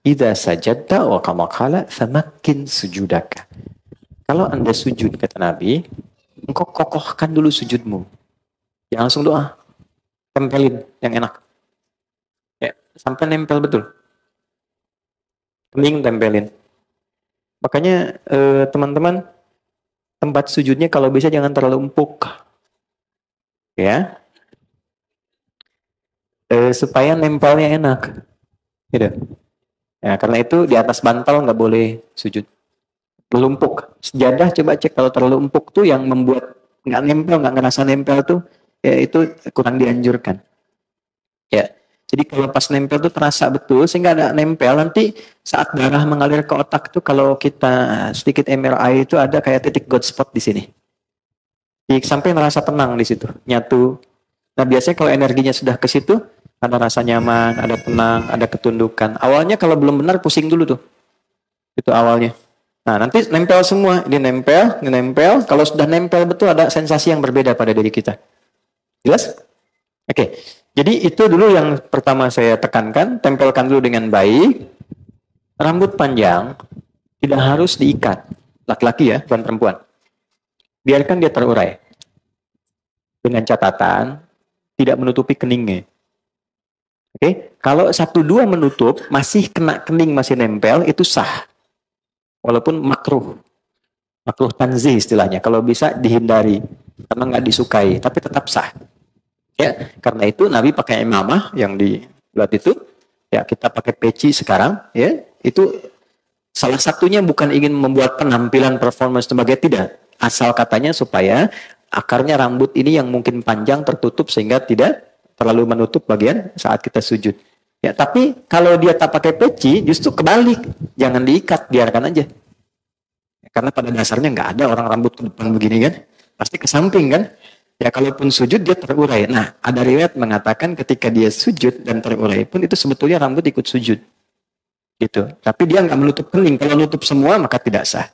idza sajadta wa kama qala famakkin sujudaka. Kalau Anda sujud, kata Nabi, engkau kokohkan dulu sujudmu. Jangan langsung doa. Tempelin yang enak. Ya, sampai nempel betul. Kening tempelin. Makanya teman-teman, tempat sujudnya kalau bisa jangan terlalu empuk. Ya. Supaya nempelnya enak. Gitu. Ya, karena itu di atas bantal nggak boleh sujud. Terlalu empuk. Sejadah coba cek kalau terlalu empuk tuh yang membuat nggak nempel, nggak ngerasa nempel tuh, ya itu kurang dianjurkan. Ya, jadi kalau pas nempel tuh terasa betul sehingga ada nempel. Nanti saat darah mengalir ke otak tuh kalau kita sedikit MRI itu ada kayak titik God spot di sini. Sampai merasa tenang di situ, nyatu. Nah biasanya kalau energinya sudah ke situ, ada rasa nyaman, ada tenang, ada ketundukan. Awalnya kalau belum benar pusing dulu tuh, itu awalnya. Nah, nanti nempel semua. Ini nempel, ini nempel. Kalau sudah nempel betul ada sensasi yang berbeda pada diri kita. Jelas? Oke. Jadi itu dulu yang pertama saya tekankan. Tempelkan dulu dengan baik. Rambut panjang tidak harus diikat. Laki-laki ya, bukan perempuan. Biarkan dia terurai. Dengan catatan, tidak menutupi keningnya. Oke. Kalau 1-2 menutup, masih kena kening, masih nempel, itu sah. Walaupun makruh tanzih istilahnya, kalau bisa dihindari karena nggak disukai, tapi tetap sah. Ya, karena itu Nabi pakai imamah yang dibuat itu, ya kita pakai peci sekarang, ya itu salah satunya bukan ingin membuat penampilan performance sebagai tidak, asal katanya supaya akarnya rambut ini yang mungkin panjang tertutup sehingga tidak terlalu menutup bagian saat kita sujud. Ya, tapi kalau dia tak pakai peci, justru kebalik. Jangan diikat, biarkan aja. Karena pada dasarnya nggak ada orang rambut ke depan begini kan. Pasti ke samping kan. Ya, kalaupun sujud dia terurai. Nah, ada riwayat mengatakan ketika dia sujud dan terurai pun itu sebetulnya rambut ikut sujud. Gitu. Tapi dia nggak menutup kening. Kalau menutup semua, maka tidak sah.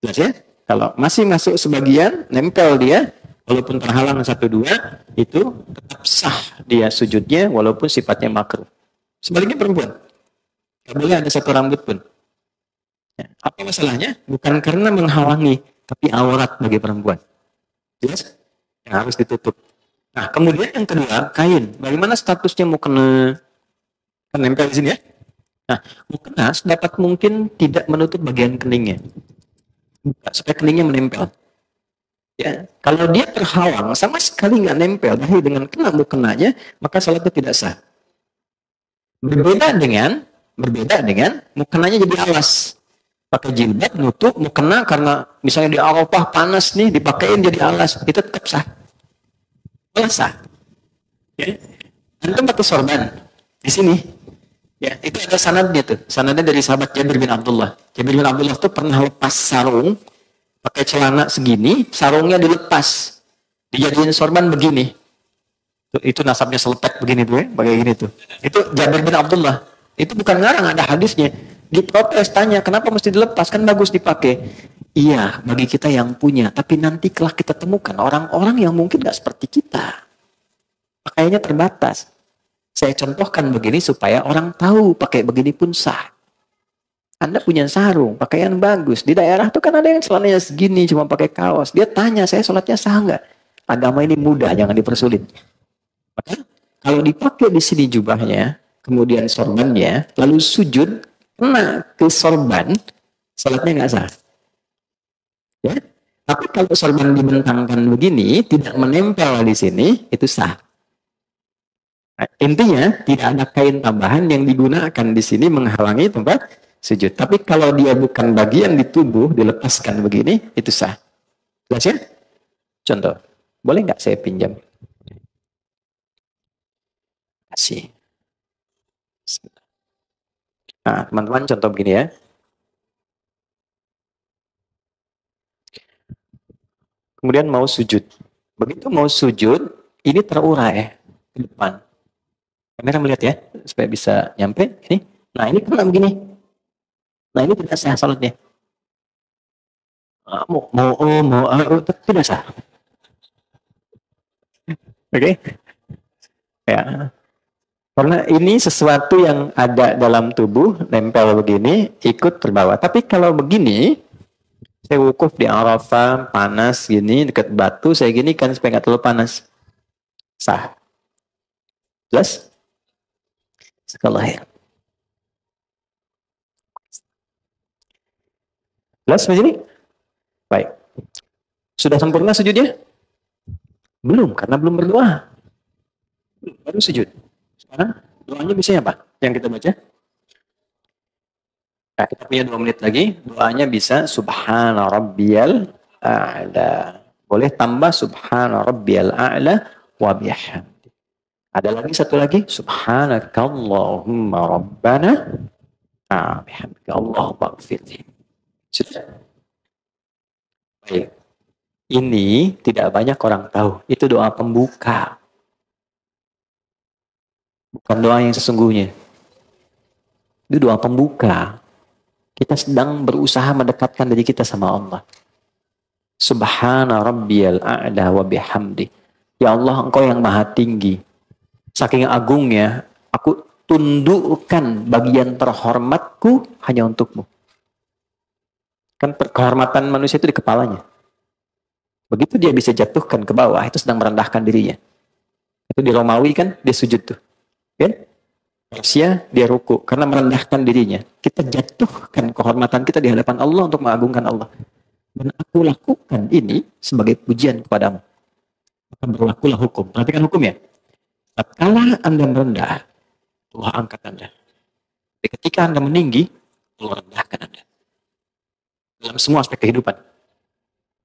Jelas ya? Kalau masih masuk sebagian, nempel dia, walaupun terhalang 1-2, itu tetap sah dia sujudnya, walaupun sifatnya makruh. Sebaliknya perempuan, tidak boleh ada satu rambut pun. Ya. Apa masalahnya? Bukan karena menghalangi, tapi aurat bagi perempuan. Jelas? Yang harus ditutup. Nah, kemudian yang kedua, kain. Bagaimana statusnya mukena? Kan nempel di sini ya. Nah, mukena dapat mungkin tidak menutup bagian keningnya. Buka, supaya keningnya menempel. Ya, kalau dia terhalang, sama sekali nggak nempel, dengan kena mukenanya, maka salatnya tidak sah. Berbeda dengan mukenanya jadi alas. Pakai jilbab nutup mukena karena misalnya di Arafah panas nih dipakein jadi alas, itu tetap sah. Malah sah. Ya. Antum pakai sorban di sini. Ya, itu ada sanadnya tuh. Sanadnya dari sahabat Jabir bin Abdullah. Jabir bin Abdullah tuh pernah lepas sarung, pakai celana segini, sarungnya dilepas. Dijadiin sorban begini. Itu nasabnya selepet begini tuh ya, pakai gini tuh. Itu Jabir bin Abdullah. Itu bukan ngarang, ada hadisnya. Diprotes, tanya, kenapa mesti dilepas? Kan bagus dipakai. Iya, bagi kita yang punya. Tapi nanti telah kita temukan orang-orang yang mungkin gak seperti kita. Pakaiannya terbatas. Saya contohkan begini supaya orang tahu pakai begini pun sah. Anda punya sarung, pakaian bagus. Di daerah tuh kan ada yang celananya segini, cuma pakai kaos. Dia tanya, saya sholatnya sah nggak? Agama ini mudah, jangan dipersulit. Maka kalau dipakai di sini jubahnya, kemudian sorbannya, lalu sujud, kena ke sorban, sholatnya nggak sah. Ya? Tapi kalau sorban dibentangkan begini, tidak menempel di sini, itu sah. Nah, intinya tidak ada kain tambahan yang digunakan di sini menghalangi tempat sujud. Tapi kalau dia bukan bagian di tubuh dilepaskan begini, itu sah. Jelas ya? Contoh, boleh nggak saya pinjam? Kasih. Nah, teman-teman contoh begini ya. Kemudian mau sujud. Begitu mau sujud, ini terurai ke depan. Kamera melihat ya, supaya bisa nyampe. Ini. Nah, ini kena begini. Nah, ini tidak sah salatnya. Tidak sah. Oke? Ya. Karena ini sesuatu yang ada dalam tubuh, nempel begini, ikut terbawa. Tapi kalau begini, saya wukuf di Arafah, panas gini, dekat batu, saya gini kan supaya nggak terlalu panas. Sah. Jelas? Sekali lahir. Jelas begini? Baik. Sudah sempurna sujudnya? Belum, karena belum berdoa. Baru sujud. Sekarang doanya biasanya apa? Yang kita baca? Nah, kita punya 2 menit lagi. Doanya bisa Subhana Rabbiyal A'la. Boleh tambah Subhana Rabbiyal A'la wa bihamdi. Ada lagi satu lagi. Subhanakallahumma Rabbana bihamdika Allahumma gfirli. Sudah. Baik. Ini tidak banyak orang tahu. Itu doa pembuka. Bukan doa yang sesungguhnya. Itu doa pembuka. Kita sedang berusaha mendekatkan diri kita sama Allah. Subhana rabbiyal a'la wa bihamdi. Ya Allah, Engkau yang maha tinggi. Saking agungnya, aku tundukkan bagian terhormatku hanya untukmu. Kan kehormatan manusia itu di kepalanya. Begitu dia bisa jatuhkan ke bawah, itu sedang merendahkan dirinya. Itu di Romawi kan, dia sujud tuh. Kan? Persia, dia ruku. Karena merendahkan dirinya. Kita jatuhkan kehormatan kita di hadapan Allah untuk mengagungkan Allah. Dan aku lakukan ini sebagai pujian kepadamu. Maka berlakulah hukum. Perhatikan hukum ya. Tatkala Anda merendah, Allah angkat Anda. Tapi ketika Anda meninggi, Allah rendahkan Anda. Dalam semua aspek kehidupan.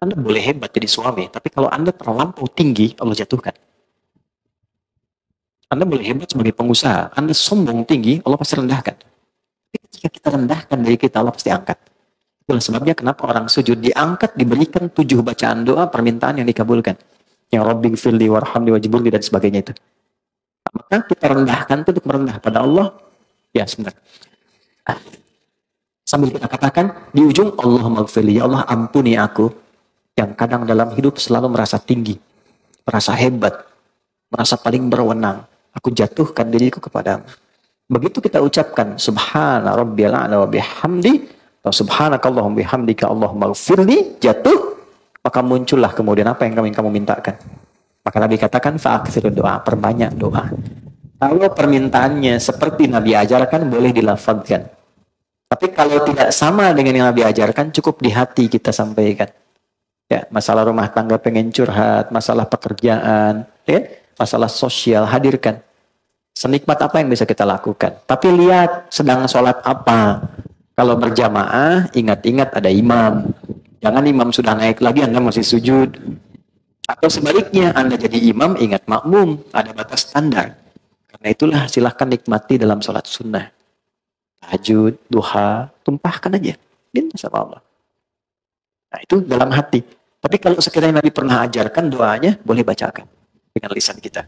Anda boleh hebat jadi suami, tapi kalau Anda terlampau tinggi, Allah jatuhkan. Anda boleh hebat sebagai pengusaha, Anda sombong tinggi, Allah pasti rendahkan. Tapi ketika kita rendahkan diri kita, Allah pasti angkat. Itulah sebabnya kenapa orang sujud diangkat, diberikan 7 bacaan doa, permintaan yang dikabulkan. Yang Rabbi gfirli warhamni wajibulli dan sebagainya itu. Maka kita rendahkan itu untuk merendah pada Allah. Ya, sebentar. Sambil kita katakan, di ujung Allah maghfirli, ya Allah ampuni aku. Yang kadang dalam hidup selalu merasa tinggi, merasa hebat, merasa paling berwenang. Aku jatuhkan diriku kepadamu. Begitu kita ucapkan, Subhana rabbiyal a'la wa bihamdi, atau Subhanakallahumma bihamdika Allahumma gfirli, jatuh, maka muncullah kemudian apa yang kamu mintakan. Maka Nabi katakan, fa'akthir doa, perbanyak doa. Kalau permintaannya seperti Nabi ajarkan, boleh dilafadzkan. Tapi kalau tidak sama dengan yang Nabi ajarkan, cukup di hati kita sampaikan. Ya, masalah rumah tangga pengen curhat, masalah pekerjaan, ya, masalah sosial, hadirkan. Senikmat apa yang bisa kita lakukan. Tapi lihat sedang sholat apa. Kalau berjamaah, ingat-ingat ada imam. Jangan imam sudah naik lagi, Anda masih sujud. Atau sebaliknya, Anda jadi imam, ingat makmum. Ada batas standar. Karena itulah silahkan nikmati dalam sholat sunnah. Tahajud, duha, tumpahkan aja. Minta sama Allah. Nah itu dalam hati. Tapi kalau sekiranya Nabi pernah ajarkan doanya, boleh bacakan dengan lisan kita.